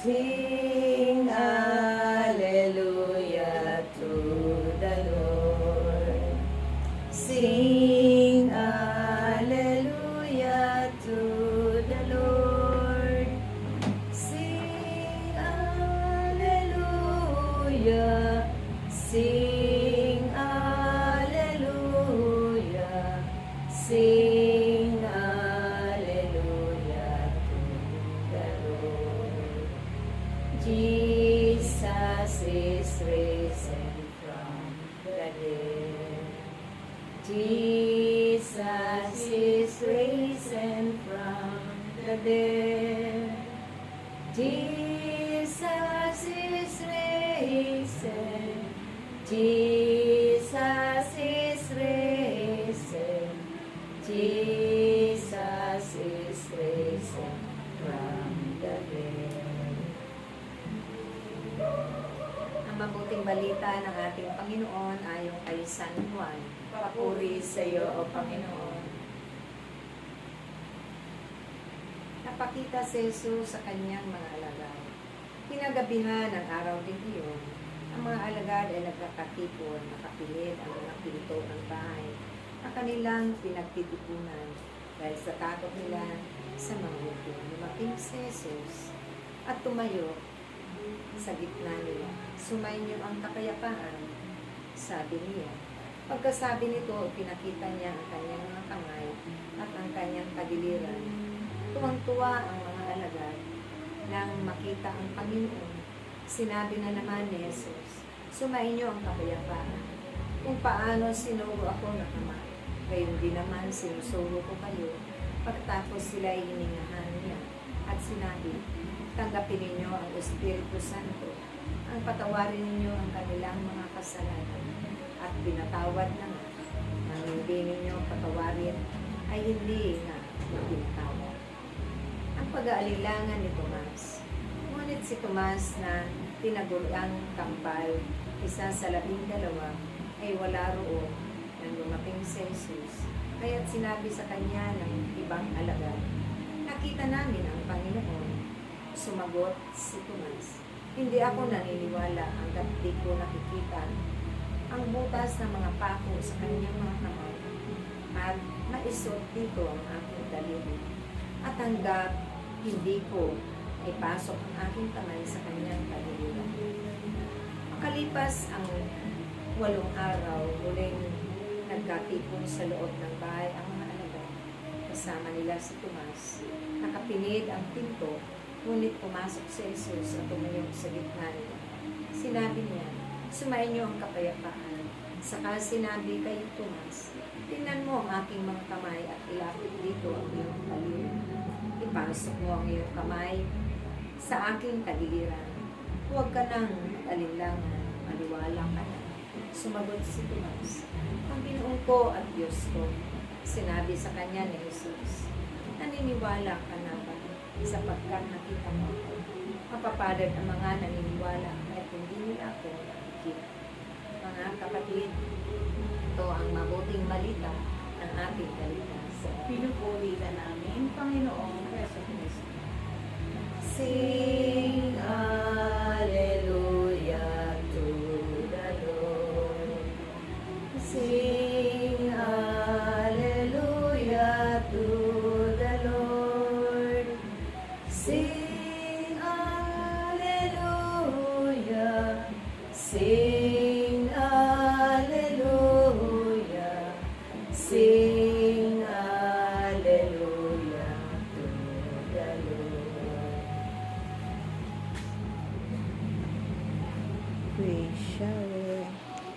Sing hallelujah to the Lord. Sing hallelujah to the Lord. Sing hallelujah. Sing hallelujah. Sing hallelujah to the Lord. Jesus is risen from the dead. Jesus is risen from the dead. Jesus is risen. Jesus is risen. Jesus is risen from the dead. Ang mabuting balita ng ating Panginoon ayon kay San Juan. Papuri sa iyo, O Panginoon. Napakita si Jesus sa kanyang mga alagad. Kinagabihan ng araw din iyon, ang mga alagad ay nagkakatipon, nakapilit ang mga pinto ng bahay na kanilang pinagtitipunan dahil sa takot nila sa mga hukbo. Lumaking si Jesus at tumayo sa gitna nila. Sumainyo ang kapayapaan, sabi niya. Pagkasabi nito, pinakita niya ang kanyang mga kamay at ang kanyang kadiliran. Tuwang-tuwa ang mga alagad nang makita ang Panginoon. Sinabi na naman ni Jesus, sumainyo ang kapayapaan. Kung paano sinugo ako na kamay, gayon din naman sinusugo ko kayo. Pagkatapos sila ay hiningahan niya at sinabi, tanggapin ninyo ang Espiritu Santo, ang patawarin ninyo ang kanilang mga kasalanan, at pinatawad na nga, nang hindi ninyo patawarin, ay hindi na pinatawad. Ang pag-aalilangan ni Tomas. Ngunit si Tomas na tinaguriang kambal, isa sa 12, ay wala roon nang dumating si Jesus. Kaya't sinabi sa kanya ng ibang alagad, nakita namin ang Panginoon. Sumagot si Tomas, hindi ako naniniwala hanggat di ko nakikita ang butas ng mga pako sa kanyang mga kamay at maisot dito ang aking daliri at hanggat hindi ko ay pasok ang aking kamay sa kanyang kadiliran. Makalipas ang 8 araw, muling nagkatipon sa loob ng bahay ang mga alagad. Kasama nila si Tomas. Nakapinid ang pinto, ngunit pumasok si Jesus at tumayong sa gitna nila. Sinabi niya, sumainyo ang kapayapaan. Saka sinabi kay Tomas, tingnan mo ang aking mga kamay at ilapit dito ang iyong daliri. Ipasok mo ang iyong kamay sa aking kadiliran. Huwag ka nang alinlangan, maniwala ka na. Sumagot si Tomas, ang Panginoon ko at Diyos ko. Sinabi sa kanya ni Jesus, naniniwala ka na ba sapagkat nakita mo ako? Mapapalad ang mga naniniwala kahit hindi nila ako nakikita. Mga kapatid, ito ang mabuting balita ng ating kaligtasan. Pinupuri ka namin, Panginoong Heso Kristo. Sing hallelujah to the Lord. Sing hallelujah to the Lord. Sing hallelujah. Sing hallelujah. Sing hallelujah to the Lord. We shall